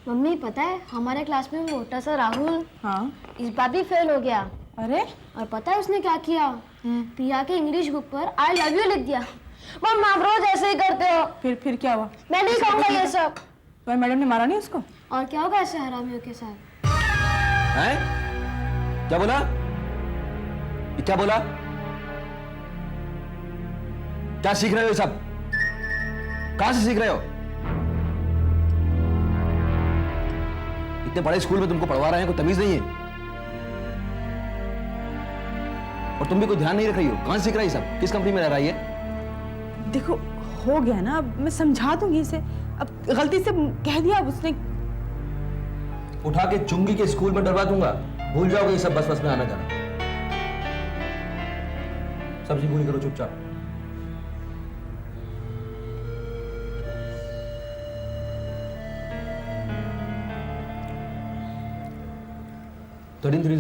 Mummy पता है हमारे क्लास में मोटा सा राहुल हाँ। इस बार भी फेल हो गया। अरे और पता है उसने क्या किया? प्रिया के इंग्लिश बुक पर आई लव यू लिख दिया। मम्मा आप रोज ऐसे ही करते हो। फिर क्या हुआ? मैं नहीं कहूँगा ये सब। तो मैडम ने मारा नहीं उसको? और क्या होगा ऐसे हरामियों के साथ? हैं? क्या बोला? ये क्या बोला? क्या सीख रहे हो ये सब? कहां से सीख रहे हो? इतने बड़े स्कूल में तुमको पढ़वा रहे हैं, कोई तमीज नहीं है। और तुम भी कोई ध्यान नहीं रख रही हो। कहां से सीख रही है सब? किस कंपनी में रह रही है? देखो हो गया ना, अब मैं समझा दूंगी इसे। अब गलती से कह दिया, अब उसने उठा के चुंगी के स्कूल में डरवा दूंगा। भूल जाओगे ये सब बस बस में आना जाना। सब्जी पूरी करो चुपचाप। Thirteen three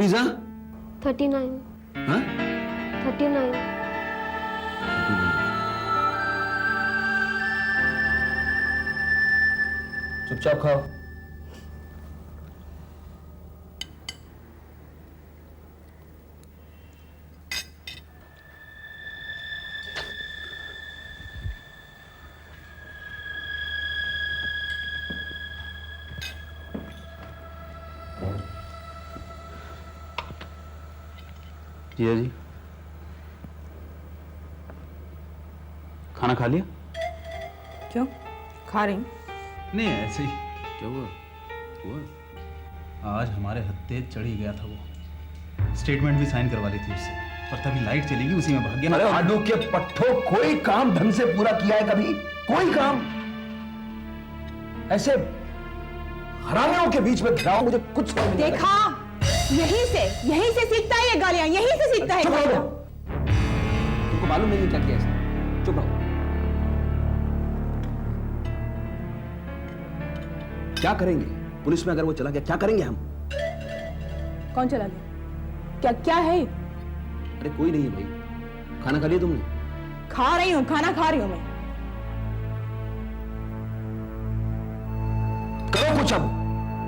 sir, 39। हाँ? 39। चुपचाप खाओ। जिया जी, खाना खा लिया? क्यों खा रही? नहीं ऐसे ही। क्या हुआ? आज हमारे हत्थे चढ़ ही गया था वो। स्टेटमेंट भी साइन करवा ली थी उससे, पर तभी लाइट चलेगी उसी में भाग गया। अरे आलू के पट्टों, कोई काम ढंग से पूरा किया है कभी? कोई काम? ऐसे हरामियों के बीच में घिराओ, मुझे कुछ समझ नहीं आता। देखा, यहीं से सीखता है ये गालियां, यहीं से सीखता है। चुप रहो। तुमको मालूम नहीं है क्या किया इसने? चुप रहो। क्या करेंगे पुलिस में अगर वो चला गया? क्या करेंगे हम? कौन चला गया? क्या है? अरे कोई नहीं है भाई। खाना खा लिया तुमने? खा रही हूँ, खाना खा रही हूँ मैं। करो कुछ, अब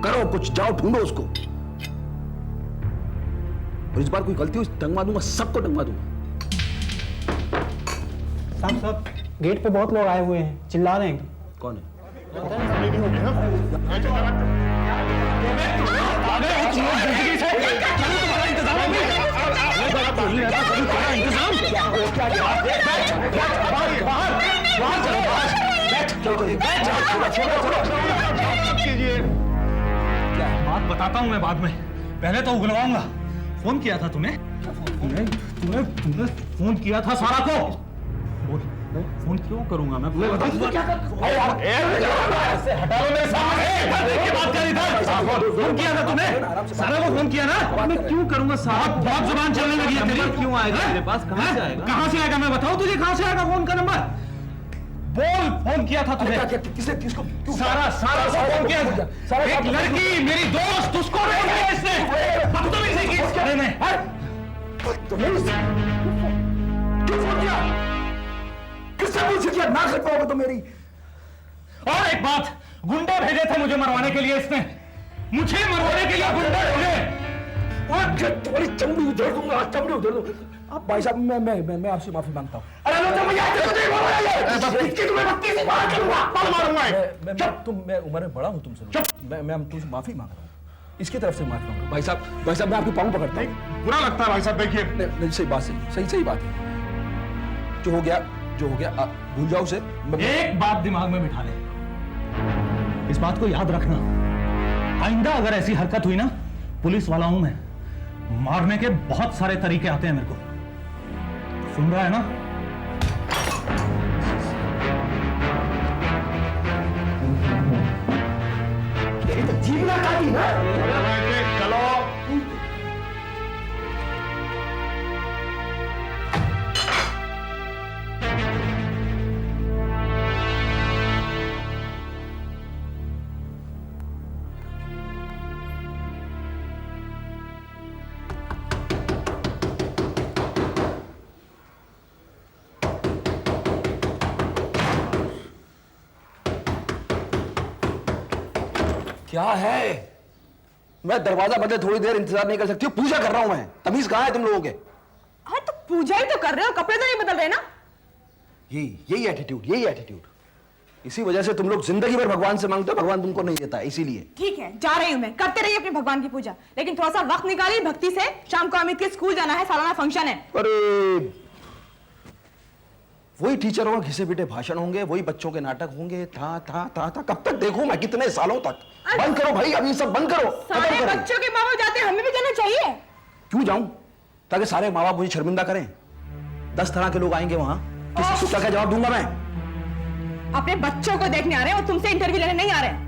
करो कुछ, जाओ ढूंढो उसको। और इस बार कोई गलती हुई टंगवा दूंगा, सबको टंगवा दूंगा। साहब गेट पे बहुत लोग आए हुए हैं, चिल्ला रहे हैं। कौन है? बात बताता हूँ मैं बाद में, पहले तो उगलवाऊंगा। फोन किया था तूने? तूने फोन किया था सारा को? बोल, फोन क्यों करूंगा मैं? क्या हटा लो मेरे सामने। बात कर इधर। फोन किया था तूने? सारा को फोन किया ना? मैं क्यों करूंगा साहब? बहुत जुबान चलने लगी है तेरी। क्यों आएगा मेरे पास? कहां से आएगा? कहां से आएगा मैं बताऊं तुझे? कहां से आएगा फोन का नंबर? बोल, फोन किया था तुझे? किसको? सारा फोन किया था। एक लड़की मेरी दोस्त, उसको रोक दिया इसने। बदतमीजी की इसके में। क्यों फोन किया? किससे पूछ किया? ना कर पाओगे तो मेरी। और एक बात, गुंडे भेजे थे मुझे मरवाने के लिए इसने। मुझे मरवाने के लिए गुंडे भेजे। और तुम्हारी चमड़ी उधेड़ दूंगा, चमड़ी उधेड़ दूंगा। अब भाई साहब मैं आपसे माफी मांगता हूँ। अरे लो तुम याद रखो, नहीं बोलो ये। इसकी तुम्हें बत्ती से बात करूंगा, मार मारूंगा। मैं उम्र में बड़ा हूँ तुमसे। मैं तुमसे माफी मांग रहा हूँ। इसकी तरफ से माफी मांग रहा हूँ। भाई साहब मैं आपकी पाँव पकड़ता हूँ। बुरा लगता है भाई साहब, देखिए। नहीं, सही बात, सही बात है। जो हो गया भूल जाओ उसे। एक बात दिमाग में बिठा ले, इस बात को याद रखना, आइंदा अगर ऐसी हरकत हुई ना, पुलिस वाला हूं मैं, मारने के बहुत सारे तरीके आते हैं मेरे को। सुन रहा है ना? जीवना काटी ना। चलो क्या है? मैं दरवाजा बदले थोड़ी देर इंतजार नहीं कर सकती हूँ। पूजा कर रहा हूं मैं। तमीज कहां है तुम लोगों के? हाँ तो पूजा ही तो कर रहे हो, कपड़े तो नहीं बदल रहे ना। यही एटीट्यूड। इसी वजह से तुम लोग जिंदगी भर भगवान से मांगते हो, भगवान तुमको नहीं देता, इसीलिए। ठीक है, जा रही हूँ मैं, करते रहिए अपने भगवान की पूजा, लेकिन थोड़ा सा वक्त निकालिए भक्ति से। शाम को अमित के स्कूल जाना है, सालाना फंक्शन है। अरे वही टीचरों के घिसे पिटे भाषण होंगे, वही बच्चों के नाटक होंगे। था कब तक देखूं मैं? कितने सालों तक? बंद करो भाई, अभी सब बंद करो। सारे बच्चों के माँ बाप जाते हैं, हमें भी जाना चाहिए। क्यों जाऊं? ताकि सारे माँ बाप मुझे शर्मिंदा करें। 10 तरह के लोग आएंगे वहां, किसी को क्या जवाब दूंगा मैं? अपने बच्चों को देखने आ रहे हैं और तुमसे इंटरव्यू लेने नहीं आ रहे हैं।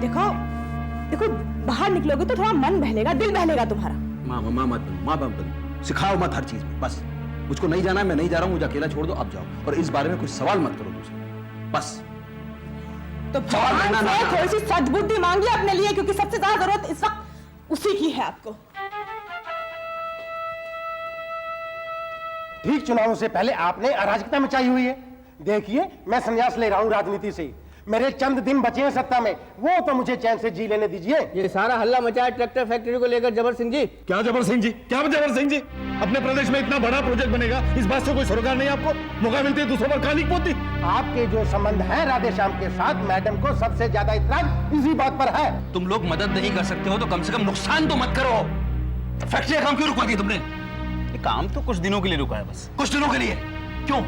देखो बाहर निकलोगे तो थोड़ा मन बहलेगा, दिल बहलेगा तुम्हारा। माँ मत बनो, सिखाओ मत हर चीज में। बस मुझको नहीं जाना है, मैं नहीं जा रहा हूं, मुझे अकेला छोड़ दो, अब जाओ। और इस बारे में कुछ सवाल मत करो मुझसे, बस। तो भगवान से थोड़ी सी सद्बुद्धि मांगिए अपने लिए, क्योंकि सबसे ज्यादा जरूरत इस वक्त उसी की है आपको। ठीक चुनावों से पहले आपने अराजकता मचाई हुई है। देखिए, मैं संन्यास ले रहा हूं राजनीति से। मेरे चंद दिन बचे हैं सत्ता में, वो तो मुझे चैन से जी लेने दीजिए। ये सारा हल्ला मचा है ट्रैक्टर फैक्ट्री को लेकर जबर सिंह जी। क्या जबर सिंह जी? अपने प्रदेश में इतना बड़ा प्रोजेक्ट बनेगा, इस बात से कोई सरोकार नहीं आपको? मौका मिलते दूसरों पर कालिक पोती। आपके जो संबंध है राधे श्याम के साथ, मैडम को सबसे ज्यादा इतराज इसी बात पर है। तुम लोग मदद नहीं कर सकते हो तो कम से कम नुकसान तो मत करो। फैक्ट्री का काम क्यों रुकवा दिया तुमने? काम तो कुछ दिनों के लिए रुका है बस। कुछ दिनों के लिए? क्यों?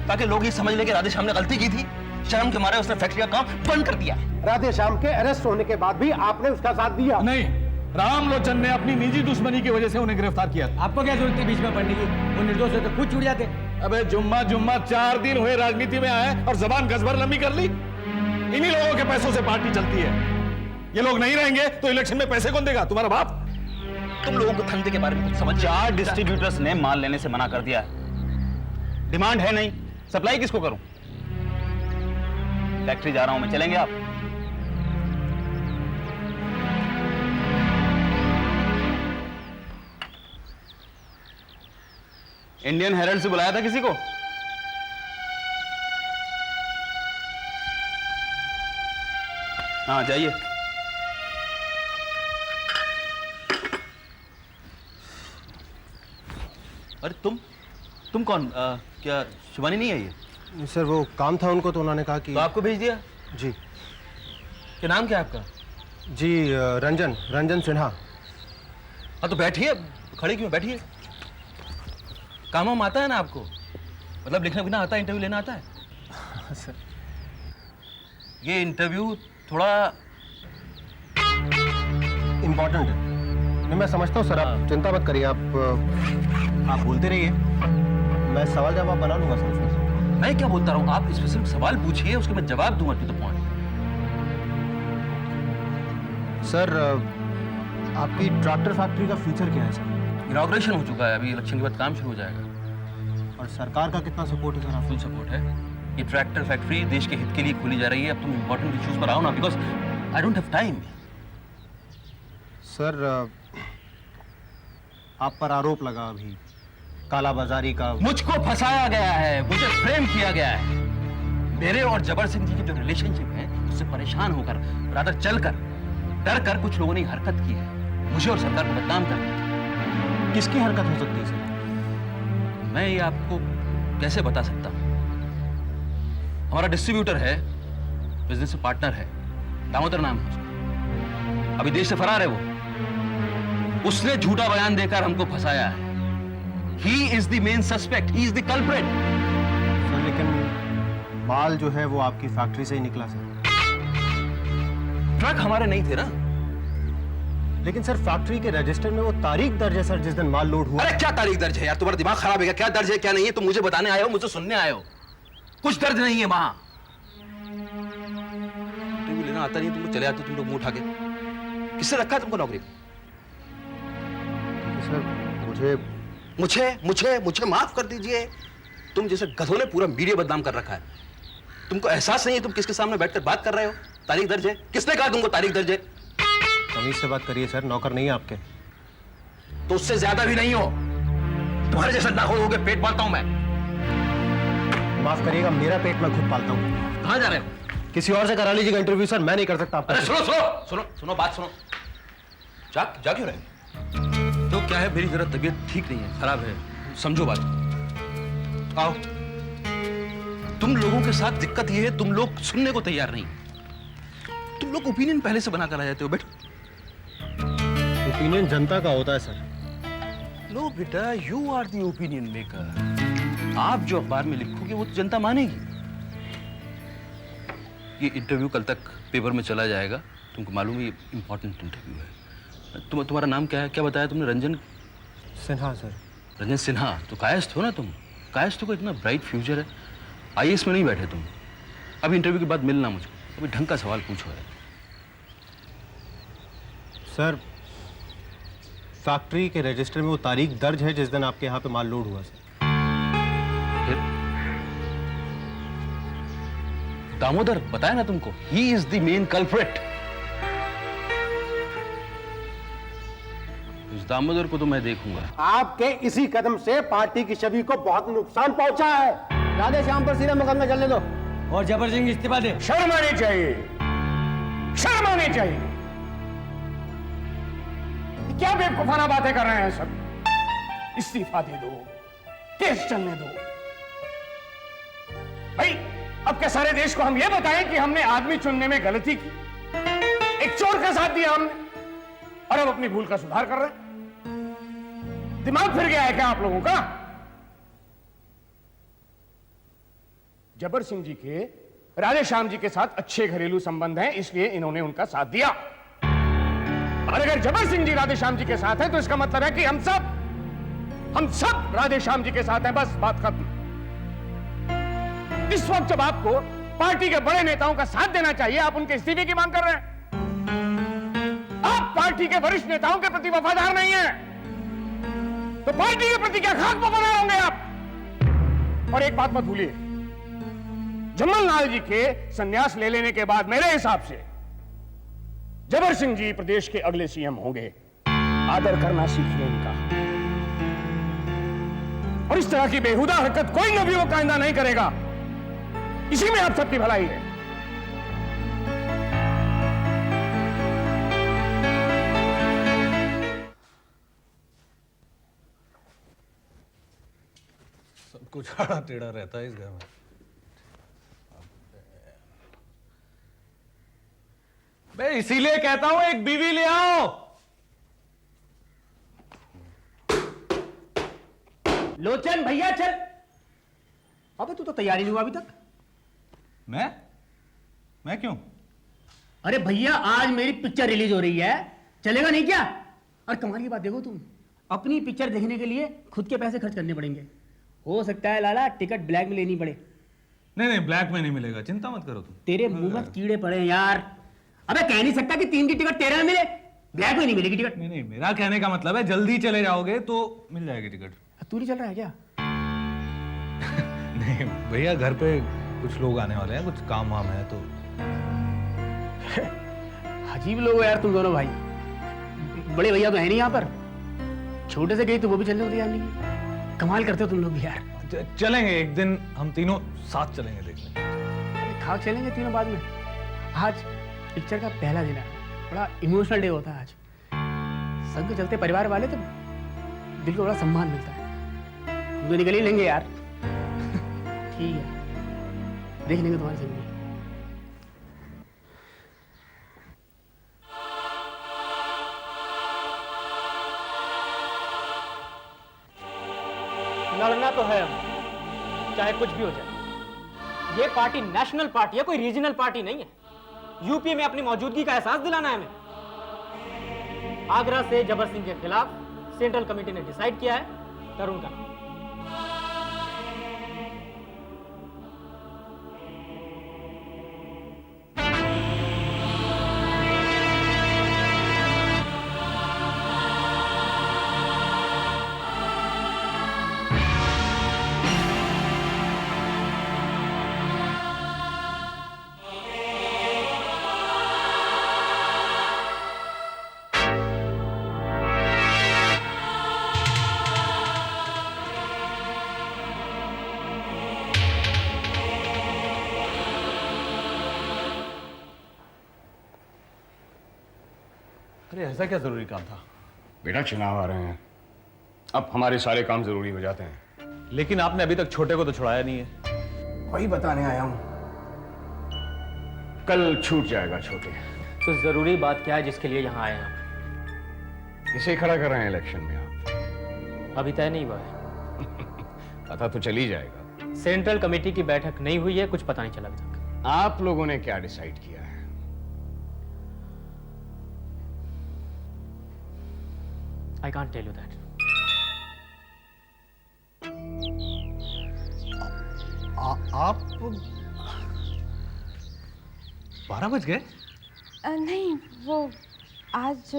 ताकि लोग ये समझ लें कि राधे श्याम ने गलती की थी। शर्म के मारे उसने फैक्ट्री का काम बंद कर दिया। राधे श्याम के अरेस्ट होने के बाद भी आपने उसका साथ दिया। नहीं, रामलोचन ने अपनी निजी दुश्मनी की वजह से उन्हें गिरफ्तार किया। आपको क्या जरूरत थी बीच में पड़ने की? वो निर्दोष है तो खुद छूट जाते। अबे जुम्मा 4 दिन हुए राजनीति में आए और जबान गजबर लंबी कर ली। इन्हीं लोगों के पैसों से पार्टी चलती है। ये लोग नहीं रहेंगे तो इलेक्शन में पैसे कौन देगा? तुम्हारा बाप। तुम लोगों को धंधे के बारे में कुछ समझ? 4 डिस्ट्रीब्यूटर्स ने माल लेने से मना कर दिया है। डिमांड है नहीं, सप्लाई किसको करूं? फैक्ट्री जा रहा हूं मैं, चलेंगे आप? इंडियन हेराल्ड से बुलाया था किसी को? हाँ जाइए। अरे तुम कौन? क्या शिवानी नहीं आई है? सर वो काम था उनको, तो उन्होंने कहा कि तो आपको भेज दिया? जी। क्या नाम क्या है आपका? जी रंजन सिन्हा। हाँ तो बैठिए, खड़े क्यों? बैठिए। काम वाम आता है ना आपको? मतलब लिखना बिना आता है, इंटरव्यू लेना आता है? सर ये इंटरव्यू थोड़ा इम्पोर्टेंट है। नहीं, मैं समझता हूँ सर, आप चिंता मत करिए। आप बोलते रहिए, मैं सवाल जवाब बना लूंगा सर उसमें से। मैं क्या बोलता रहा हूँ? आप स्पेसिफिक सवाल पूछिए, उसके मैं जवाब दूंगा टू द पॉइंट। सर आपकी ट्रैक्टर फैक्ट्री का फ्यूचर क्या है सर? इनॉग्रेशन हो चुका है, अभी इलेक्शन के बाद काम शुरू हो जाएगा। और सरकार का कितना सपोर्ट है सर? आप फुल सपोर्ट है। ये ट्रैक्टर फैक्ट्री देश के हित के लिए खोली जा रही है। अब तुम इंपॉर्टेंट इश्यूज पर आओ ना, because I don't have time. Sir आप पर आरोप लगा अभी कालाबाजारी का। मुझको फंसाया गया है, मुझे फ्रेम किया गया है। मेरे और जबर सिंह जी की जो रिलेशनशिप है उससे परेशान होकर, रादर चलकर, डर कर कुछ लोगों ने हरकत की है, मुझे और सरकार को बदनाम कर। किसकी हरकत हो सकती है सर? मैं ये आपको कैसे बता सकता हूं? हमारा डिस्ट्रीब्यूटर है, बिजनेस में पार्टनर है, दामोदर नाम है उसका। अभी देश से फरार है वो। उसने झूठा बयान देकर हमको फंसाया है। He is the main suspect. He is the culprit. Sir लेकिन माल जो है वो आपकी फैक्ट्री से ही निकला सर। ट्रक हमारे नहीं थे ना। लेकिन सर फैक्ट्री के रजिस्टर में वो तारीख दर्ज है सर जिस दिन माल लोड हुआ। अरे क्या तारीख दर्ज है यार? तुम्हारा दिमाग खराब है क्या? क्या दर्ज है क्या नहीं है? तुम मुझे बताने आए हो, मुझे सुनने आए हो? कुछ दर्ज नहीं है वहां। इंटरव्यू लेना आता नहीं, तुम चले आते तुम लोग मुंह उठा के। किसने रखा है तुमको नौकरी? सर मुझे माफ कर दीजिए। तुम जैसे गधों ने पूरा मीडिया बदनाम कर रखा है। तुमको एहसास नहीं है तुम किसके सामने बैठकर बात कर रहे हो? तारीख दर्ज है? किसने कहा तुमको तारीख दर्ज है? तमीज से बात करिए सर, नौकर नहीं है आपके। तो उससे ज्यादा भी नहीं हो। तुम्हारे जैसा नाखुद होकर पेट पालता हूं मैं। माफ करिएगा, मेरा पेट मैं खुद पालता हूँ। कहां जा रहे हो? किसी और से करा लीजिएगा इंटरव्यू सर, मैं नहीं कर सकता आपका। अरे सुनो सुनो सुनो सुनो, बात सुनो। जा जा क्यों रहे? तो क्या है, मेरी जरा तबीयत ठीक नहीं है, खराब है, समझो बात। आओ। तुम लोगों के साथ दिक्कत ये है, तुम लोग सुनने को तैयार नहीं। तुम लोग ओपिनियन पहले से बना कर आ जाते हो। बैठो। ओपिनियन जनता का होता है सर। लो बेटा, you are the opinion maker. आप जो अखबार में लिखोगे वो तो जनता मानेगी। ये इंटरव्यू कल तक पेपर में चला जाएगा, तुमको मालूम है ये इंपॉर्टेंट इंटरव्यू है। तुम्हारा नाम क्या है, क्या बताया तुमने? रंजन सिन्हा सर। रंजन सिन्हा। तो कायस्थ हो ना तुम? कायस्थ को इतना ब्राइट फ्यूचर है। आईएएस में नहीं बैठे तुम। अभी इंटरव्यू के बाद मिलना मुझको, अभी ढंग का सवाल पूछो है। सर फैक्ट्री के रजिस्टर में वो तारीख दर्ज है जिस दिन आपके यहाँ पे माल लोड हुआ सर। फिर दामोदर बताया ना तुमको, he is the main culprit. इस दामोदर को तो मैं देखूंगा। आपके इसी कदम से पार्टी की छवि को बहुत नुकसान पहुंचा है। राधे श्याम पर सीधा मुकदमा चलने दो। और जबर सिंह इस्तीफा दे। शर्म आनी चाहिए, शर्म आनी चाहिए। क्या बेवकूफाना बातें कर रहे हैं सब? इस्तीफा दे दो, केस चलने दो। भाई अब क्या सारे देश को हम ये बताएं कि हमने आदमी चुनने में गलती की, एक चोर का साथ दिया हमने, और अब अपनी भूल का सुधार कर रहे हैं? दिमाग फिर गया है क्या आप लोगों का? जबर सिंह जी के राधे श्याम जी के साथ अच्छे घरेलू संबंध हैं, इसलिए इन्होंने उनका साथ दिया। और अगर जबर सिंह जी राधे श्याम जी के साथ हैं तो इसका मतलब है कि हम सब राधे श्याम जी के साथ हैं। बस बात खत्म। इस वक्त जब आपको पार्टी के बड़े नेताओं का साथ देना चाहिए, आप उनके इस्तीफे की मांग कर रहे हैं। आप पार्टी के वरिष्ठ नेताओं के प्रति वफादार नहीं हैं, तो पार्टी के प्रति क्या खाक वफादार होंगे आप? और एक बात मत भूलिए, जमन लाल जी के संन्यास ले लेने के बाद मेरे हिसाब से जबर सिंह जी प्रदेश के अगले सीएम होंगे। आदर करना सीखिए इनका, और इस तरह की बेहुदा हरकत कोई नवयुवक आइंदा नहीं करेगा। इसी में आप सबकी भलाई है। सब कुछ आड़ा टेढ़ा रहता है इस घर में। मैं इसीलिए कहता हूं एक बीवी ले आओ। लोचन भैया चल। अबे तू तो तैयारी नहीं हुआ अभी तक। मैं क्यों? अरे भैया आज मेरी पिक्चर रिलीज हो रही है, चलेगा नहीं क्या? और कमाल की बात देखो, तुम अपनी पिक्चर देखने के लिए खुद के पैसे खर्च करने पड़ेंगे। हो सकता है लाला टिकट ब्लैक में लेनी पड़े। नहीं ब्लैक में नहीं मिलेगा, चिंता मत करो तुम। तेरे मुंह में कीड़े पड़े हैं यार। अबे कह नहीं सकता कि 3 की टिकट 13 में मिले, ब्लैक में नहीं मिलेगी टिकट। नहीं मेरा कहने का मतलब है जल्दी चले जाओगे तो मिल जाएगी टिकट। तू नहीं चल रहा है क्या? नहीं भैया, घर पे कुछ लोग आने वाले हैं, कुछ काम वाम है तो। अजीब लोग हो यार तुम दोनों भाई। बड़े भैया तो है नहीं यहाँ पर, छोटे से गए तो वो भी चलने को तैयार नहीं है। कमाल करते हो तुम लोग भी यार। चलेंगे एक दिन, हम तीनों साथ चलेंगे देखने। खाक चलेंगे तीनों बाद में। आज पिक्चर का पहला दिन है, बड़ा इमोशनल डे होता है आज। संग के चलते परिवार वाले तो दिल को बड़ा सम्मान मिलता है। हम तो निकल ही लेंगे यार। ठीक है, देख लेंगे तुम्हारी जिंदगी। लड़ना तो है हमें, चाहे कुछ भी हो जाए। ये पार्टी नेशनल पार्टी है, कोई रीजनल पार्टी नहीं है। यूपी में अपनी मौजूदगी का एहसास दिलाना है हमें। आगरा से जबर सिंह के खिलाफ सेंट्रल कमेटी ने डिसाइड किया है तरुण का नाम। अरे ऐसा क्या जरूरी काम था? बेटा चुनाव आ रहे हैं, अब हमारे सारे काम जरूरी हो जाते हैं। लेकिन आपने अभी तक छोटे को तो छुड़ाया नहीं है। वही बताने आया हूं, कल छूट जाएगा छोटे। तो जरूरी बात क्या है जिसके लिए यहाँ आए हैं आप? किसे खड़ा कर रहे हैं इलेक्शन में आप? अभी तय नहीं हुआ है। पता तो चल ही जाएगा। सेंट्रल कमेटी की बैठक नहीं हुई है, कुछ पता नहीं चला अभी तक। आप लोगों ने क्या डिसाइड किया है? I can't tell you that. आप 12 बज गए? नहीं, वो आज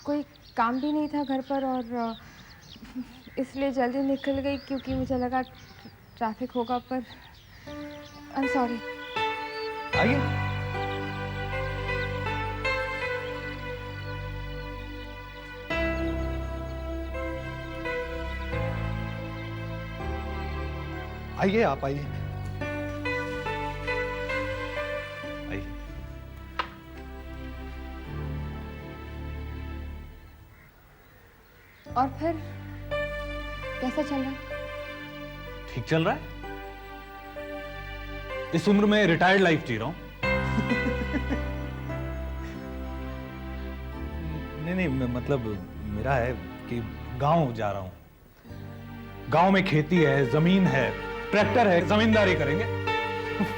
कोई काम भी नहीं था घर पर और इसलिए जल्दी निकल गई क्योंकि मुझे लगा ट्रैफिक होगा, पर आई एम सॉरी। आइए। आइए, आप आइए। आइए। और फिर कैसा चल रहा है? ठीक चल रहा है। इस उम्र में रिटायर्ड लाइफ जी रहा हूं। नहीं, मतलब मेरा है कि गांव जा रहा हूं। गांव में खेती है, जमीन है, ट्रैक्टर है, जमींदारी करेंगे।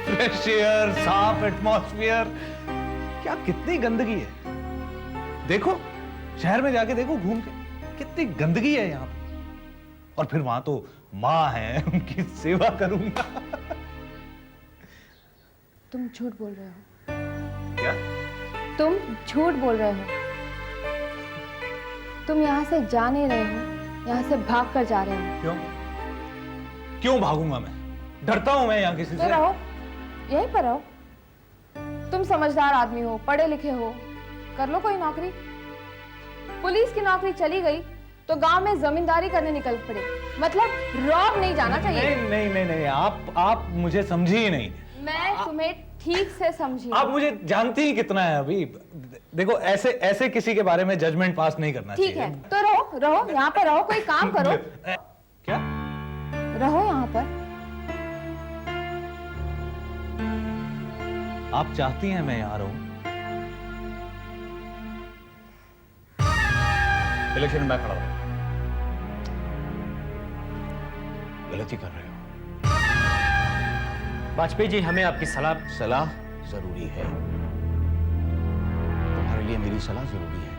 फ्रेश एयर, साफ एटमॉस्फेयर, क्या कितनी गंदगी है। देखो, शहर में जाके देखो घूम के, कितनी गंदगी है यहाँ पे। और फिर वहां तो माँ है, उनकी सेवा करूंगा। तुम झूठ बोल रहे हो। क्या? तुम झूठ बोल रहे हो। तुम यहाँ से जा नहीं रहे हो, यहाँ से भाग कर जा रहे हो। क्यों भागूंगा मैं? डरता हूं मैं यहाँ किसी तो से? रहो, यहीं पर रहो। तुम समझदार आदमी हो, पढ़े लिखे हो, कर लो कोई नौकरी। पुलिस की नौकरी चली गई तो गांव में जमींदारी करने निकल पड़े। मतलब रॉब नहीं जाना चाहिए। नहीं, आप मुझे समझी ही नहीं। मैं तुम्हें ठीक से समझी। आप मुझे जानती ही कितना है अभी। देखो, ऐसे किसी के बारे में जजमेंट पास नहीं करना चाहिए। ठीक है, तो रहो यहाँ पर रहो, कोई काम करो। क्या? रहो यहाँ पर। आप चाहती हैं मैं यहाँ रहूं? इलेक्शन में मैं खड़ा हूं। गलती कर रहे हो। वाजपेयी जी, हमें आपकी सलाह जरूरी है। तुम्हारे लिए मेरी सलाह जरूरी है।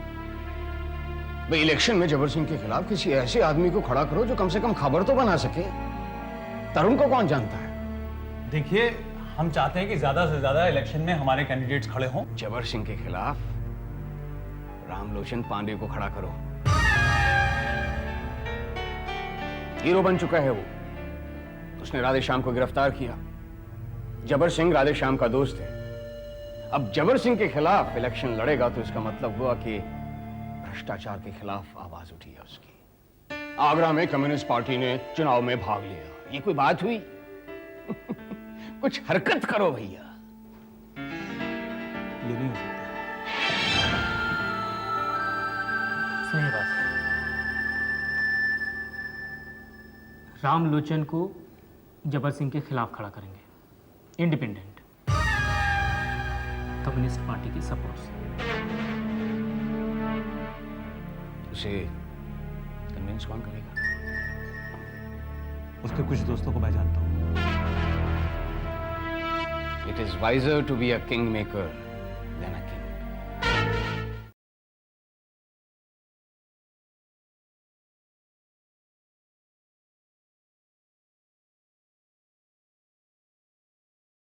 भाई, इलेक्शन में जबर सिंह के खिलाफ किसी ऐसे आदमी को खड़ा करो जो कम से कम खबर तो बना सके। तरुण को कौन जानता है? देखिए, हम चाहते हैं कि ज्यादा से ज्यादा इलेक्शन में हमारे कैंडिडेट्स खड़े हों। जबर सिंह के खिलाफ रामलोचन पांडे को खड़ा करो। हीरो बन चुका है वो। उसने राधेश्याम को गिरफ्तार किया। जबर सिंह राधेश्याम का दोस्त है। अब जबर सिंह के खिलाफ इलेक्शन लड़ेगा तो इसका मतलब हुआ कि भ्रष्टाचार के खिलाफ आवाज उठी है उसकी। आगरा में कम्युनिस्ट पार्टी ने चुनाव में भाग लिया। ये कोई बात हुई? कुछ हरकत करो भैया। ये नहीं हो सकता। सही बात है। रामलोचन को जबर सिंह के खिलाफ खड़ा करेंगे, इंडिपेंडेंट, कम्युनिस्ट पार्टी के सपोर्ट से। उसे कन्विंस कौन करेगा? उसके कुछ दोस्तों को मैं जानता हूं। It is wiser to be a kingmaker than a king.